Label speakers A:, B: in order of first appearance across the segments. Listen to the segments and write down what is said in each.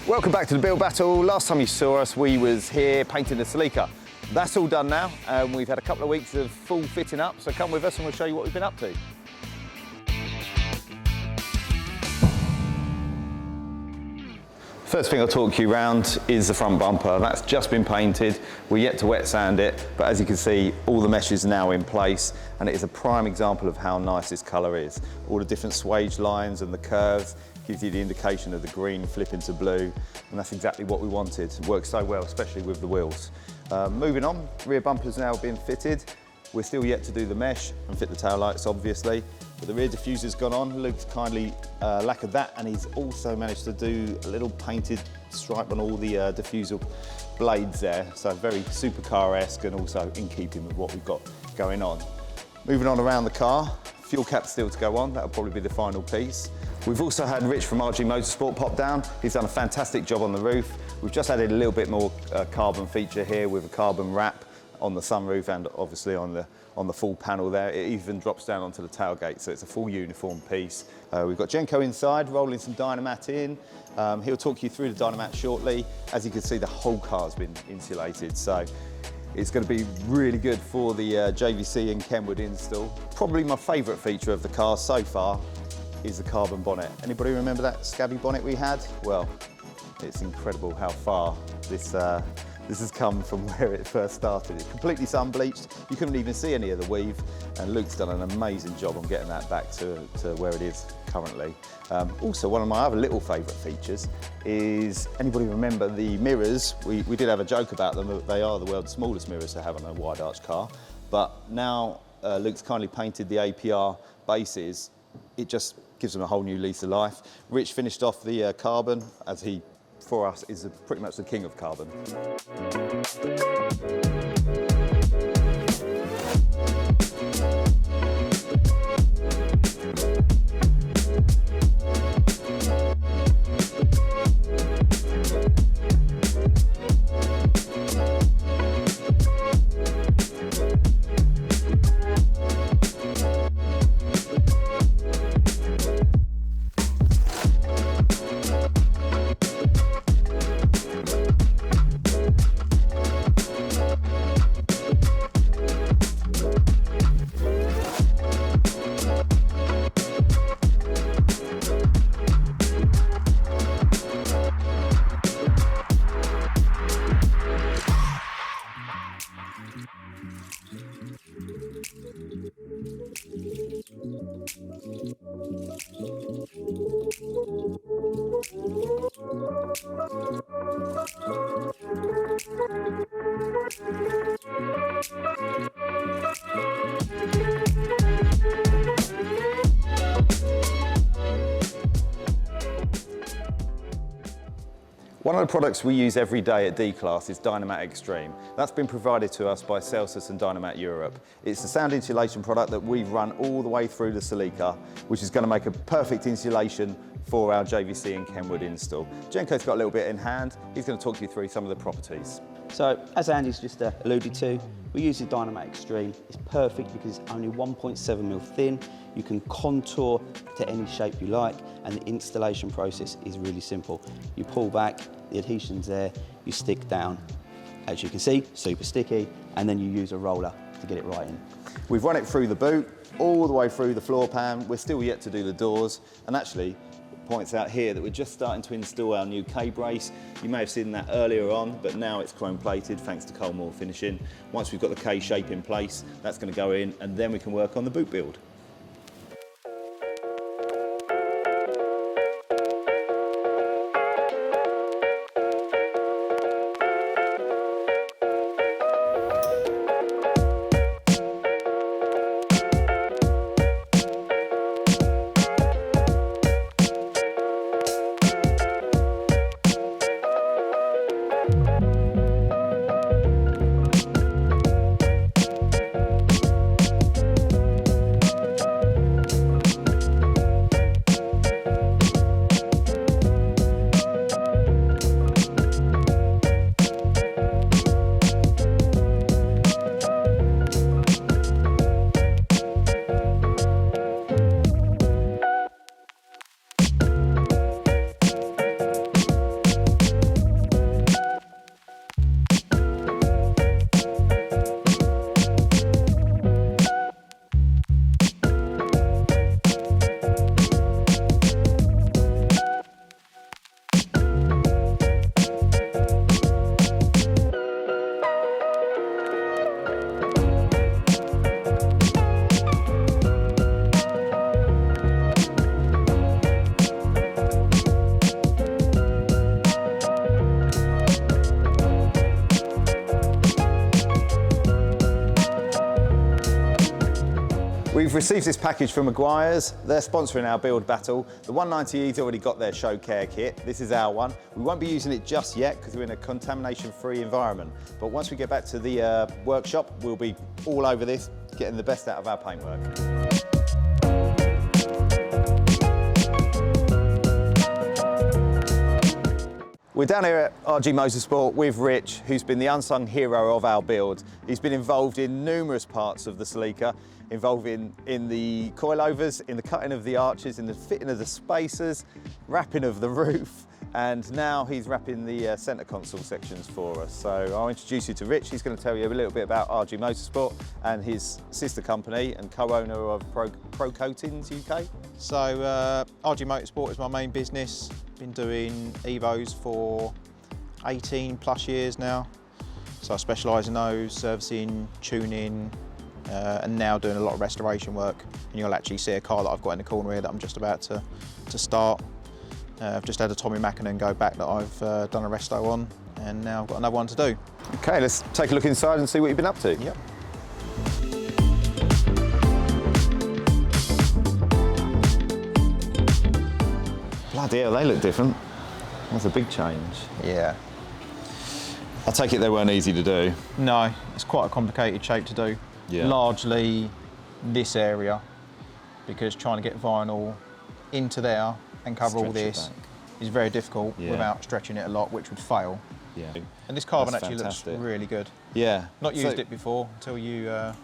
A: Welcome back to the build battle. Last time you saw us, we was here painting the Celica. That's all done now, and we've had a couple of weeks of full fitting up, so come with us and we'll show you what we've been up to. First thing I'll talk you around is the front bumper. That's just been painted. We're yet to wet sand it, but as you can see, all the mesh is now in place, and it is a prime example of how nice this colour is. All the different swage lines and the curves gives you the indication of the green flipping to blue, and that's exactly what we wanted. It works so well, especially with the wheels. Moving on, rear bumper's now been fitted. We're still yet to do the mesh and fit the tail lights, obviously, but the rear diffuser's gone on. Luke's kindly lacquered that, and he's also managed to do a little painted stripe on all the diffuser blades there, so very supercar-esque and also in keeping with what we've got going on. Moving on around the car, fuel cap still to go on. That'll probably be the final piece. We've also had Rich from RG Motorsport pop down. He's done a fantastic job on the roof. We've just added a little bit more carbon feature here with a carbon wrap on the sunroof and obviously on the full panel there. It even drops down onto the tailgate, so it's a full uniform piece. We've got Jenko inside, rolling some Dynomat in. He'll talk you through the Dynomat shortly. As you can see, the whole car's been insulated, so it's going to be really good for the JVC and Kenwood install. Probably my favourite feature of the car so far is the carbon bonnet. Anybody remember that scabby bonnet we had? Well, it's incredible how far this has come from where it first started. It's completely sun bleached. You couldn't even see any of the weave, and Luke's done an amazing job on getting that back to where it is currently. Also, one of my other little favourite features is, anybody remember the mirrors? We did have a joke about them. They are the world's smallest mirrors to have on a wide arch car, but now Luke's kindly painted the APR bases. It just gives them a whole new lease of life. Rich finished off the carbon, as he, for us, is pretty much the king of carbon. One of the products we use every day at D-Class is Dynomat Xtreme. That's been provided to us by Celicas and Dynomat Europe. It's a sound insulation product that we've run all the way through the Celica, which is going to make a perfect insulation for our JVC and Kenwood install. Jenko's got a little bit in hand. He's going to talk you through some of the properties.
B: So, as Andy's just alluded to, we use the Dynomat Xtreme. It's perfect because it's only 1.7mm thin. You can contour to any shape you like, and the installation process is really simple. You pull back, the adhesion's there, you stick down. As you can see, super sticky, and then you use a roller to get it right in.
A: We've run it through the boot, all the way through the floor pan. We're still yet to do the doors, and actually, points out here that we're just starting to install our new K-brace. You may have seen that earlier on, but now it's chrome plated thanks to Colemore finishing. Once we've got the K shape in place, that's going to go in, and then we can work on the boot build. We've received this package from Maguire's. They're sponsoring our build battle. The 190E's already got their show care kit. This is our one. We won't be using it just yet because we're in a contamination-free environment. But once we get back to the workshop, we'll be all over this, getting the best out of our paintwork. We're down here at RG Motorsport with Rich, who's been the unsung hero of our build. He's been involved in numerous parts of the Celica, involved in the coilovers, in the cutting of the arches, in the fitting of the spacers, wrapping of the roof, and now he's wrapping the centre console sections for us. So I'll introduce you to Rich. He's going to tell you a little bit about RG Motorsport and his sister company and co-owner of Pro Coatings UK.
C: So RG Motorsport is my main business. Been doing Evos for 18 plus years now. So I specialise in those, servicing, tuning, and now doing a lot of restoration work. And you'll actually see a car that I've got in the corner here that I'm just about to start. I've just had a Tommy Mackinnon go back that I've done a resto on, and now I've got another one to do.
A: Okay, let's take a look inside and see what you've been up to.
C: Yep.
A: Bloody hell, they look different. That's a big change.
C: Yeah.
A: I take it they weren't easy to do.
C: No, it's quite a complicated shape to do.
A: Yeah.
C: Largely this area, because trying to get vinyl into there and cover all
A: Stretch it
C: this
A: back.
C: is very difficult
A: Yeah.
C: without stretching it a lot, which would fail.
A: Yeah.
C: And this carbon
A: That's
C: actually
A: fantastic.
C: looks really good.
A: Yeah.
C: Not
A: So-
C: used it before until you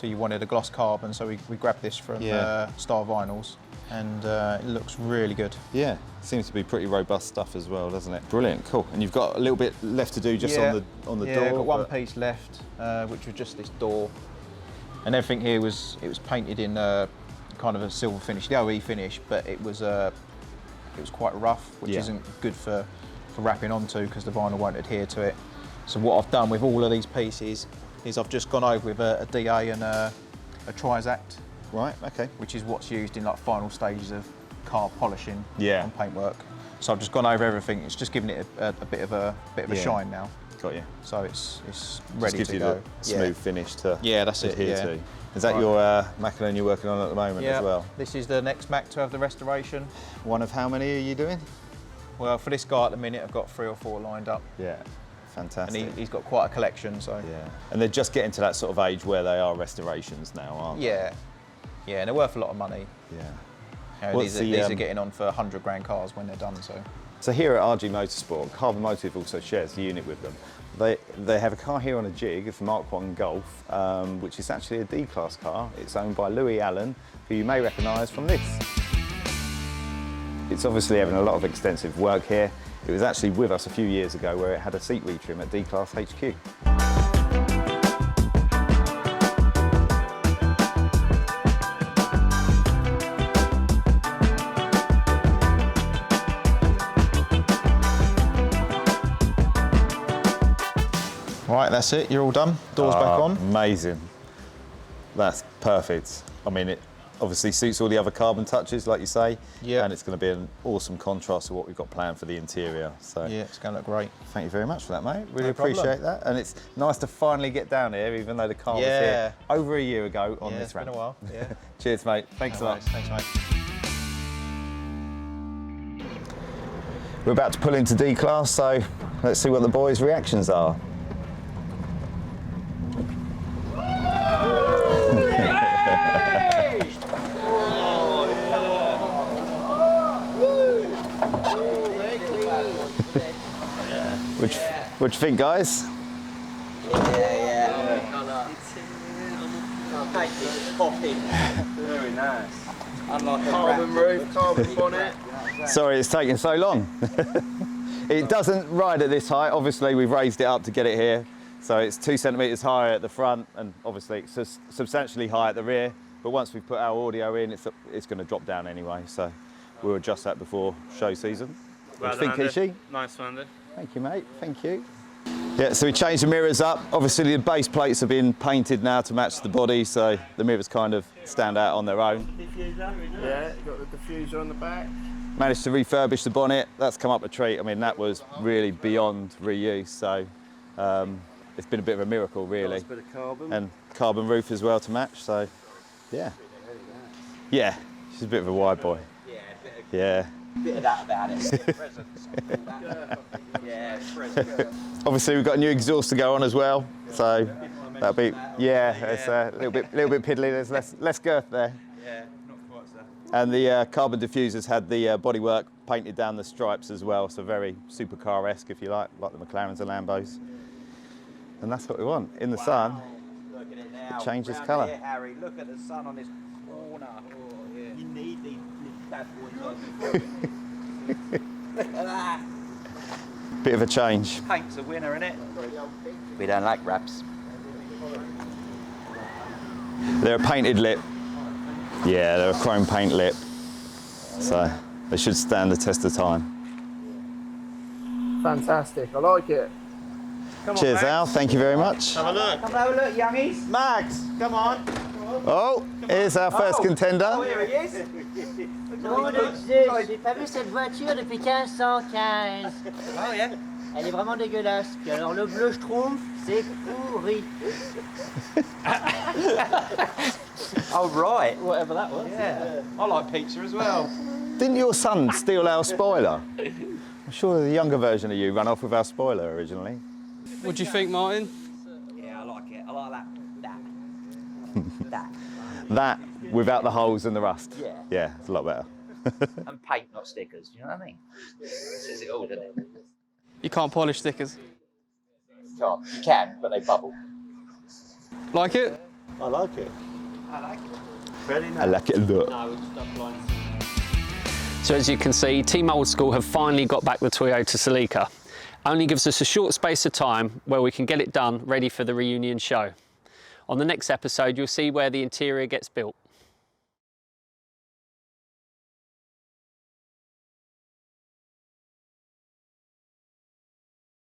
C: wanted a gloss carbon, so we grabbed this from
A: Yeah.
C: Star Vinyls, and it looks really good.
A: Yeah, seems to be pretty robust stuff as well, doesn't it? Brilliant, cool. And you've got a little bit left to do just on the door.
C: Yeah, got one
A: but-
C: piece left, which was just this door, and everything here was painted in kind of a silver finish, the OE finish, but it was quite rough, which
A: Yeah.
C: isn't good for wrapping onto because the vinyl won't adhere to it. So what I've done with all of these pieces is I've just gone over with a DA and a Trizact,
A: Right, okay.
C: which is what's used in like final stages of car polishing
A: Yeah.
C: and paintwork. So I've just gone over everything. It's just giving it a bit of a
A: Yeah.
C: shine now.
A: Got you.
C: So it's
A: Just
C: ready
A: gives
C: to
A: you
C: go.
A: the smooth finish to
C: Yeah, that's it,
A: adhere
C: yeah.
A: to. Is that
C: Right.
A: your Mackinnon you're working on at the moment
C: Yeah.
A: as well?
C: This is the next Mac to have the restoration.
A: One of how many are you doing?
C: Well, for this guy at the minute, I've got 3 or 4 lined up,
A: Yeah,
C: and
A: fantastic.
C: he's got quite a collection. So
A: Yeah, and they're just getting to that sort of age where they are restorations now, aren't
C: yeah, and they're worth a lot of money.
A: they? Yeah.
C: You know,
A: What's
C: these
A: the,
C: are getting on for 100 grand cars when they're done.
A: So here at RG Motorsport, Carbon Motive also shares the unit with them. They have a car here on a jig, it's the Mark 1 Golf, which is actually a D-Class car. It's owned by Louis Allen, who you may recognise from this. It's obviously having a lot of extensive work here. It was actually with us a few years ago where it had a seat retrim at D-Class HQ.
C: Right, that's it. You're all done. Doors back on.
A: Amazing. That's perfect. I mean, it obviously suits all the other carbon touches, like you say.
C: Yeah.
A: And it's going to be an awesome contrast to what we've got planned for the interior. So
C: Yeah, it's going to look great.
A: thank you very much for that, mate. Really
C: No problem.
A: appreciate that. And it's nice to finally get down here, even though the car was here over a year ago on
C: Yeah,
A: this
C: it's been
A: ramp.
C: a while. Yeah.
A: Cheers, mate. Thanks a lot.
C: Thanks, mate.
A: We're about to pull into D-Class, so let's see what the boys' reactions are. What do you think, guys?
D: Very nice. Unlike carbon roof, carbon bonnet.
A: Sorry it's taking so long. It doesn't ride at this height. Obviously, we've raised it up to get it here. So it's 2 centimetres higher at the front, and obviously it's substantially high at the rear. But once we put our audio in, it's going to drop down anyway. So we'll adjust that before show season. What do you think, Ishi?
D: Nice one, Andy.
A: Thank you, mate. Thank you. Yeah, so we changed the mirrors up. Obviously, the base plates have been painted now to match the body, so the mirrors kind of stand out on their own.
D: Yeah, got the diffuser on the back.
A: Managed to refurbish the bonnet. That's come up a treat. I mean, that was really beyond reuse, so it's been a bit of a miracle, really.
D: Nice bit of carbon.
A: And carbon roof as well to match, so Yeah. Yeah, she's a bit of a wide boy. Yeah.
B: Bit of that about it. Yeah,
A: Obviously, we've got a new exhaust to go on as well, so that'll be, yeah, it's a little bit piddly. There's less girth there.
B: Yeah, not quite so.
A: And the carbon diffusers had the bodywork painted down the stripes as well, so very supercar-esque, if you like the McLarens and Lambos. And that's what we want. In the sun,
B: Look at it now.
A: it changes
B: Round
A: colour.
B: here, Harry, look at the sun on this corner. Oh, yeah. You need these bad boys on. Look at that.
A: Bit of a change.
B: Paint's a winner, innit? We don't like wraps.
A: They're a painted lip. Yeah, they're a chrome paint lip. So they should stand the test of time.
D: Fantastic, I like it. Come on,
A: Cheers,
D: Max.
A: Al. Thank you very much.
D: Have a look.
B: Come have a look, youngies.
D: Max, come on.
A: Oh, here's our first contender.
B: Oh, here he is.
E: Mon Dieu, j'ai pas vu cette voiture depuis 1515.
B: Oh, yeah.
E: Elle est vraiment dégueulasse. Puis alors le bleu Schtroumpf, c'est pourri.
B: Oh, right.
E: Whatever that was.
B: Yeah. I like pizza as well.
A: Didn't your son steal our spoiler? I'm sure the younger version of you ran off with our spoiler originally.
F: What do you think, Martin?
B: Yeah, I like it. I like that. That.
A: That without the holes and the rust.
B: Yeah.
A: Yeah, it's a lot better.
B: And paint, not stickers. Do you know what I mean? Says it all, doesn't it?
F: You can't polish stickers.
B: You can, but they bubble.
F: Like it?
D: I like it.
B: I like it.
D: Very
A: I
D: nice.
A: like it a lot.
G: So as you can see, Team Old School have finally got back the Toyota Celica. Only gives us a short space of time where we can get it done, ready for the reunion show. On the next episode, you'll see where the interior gets built.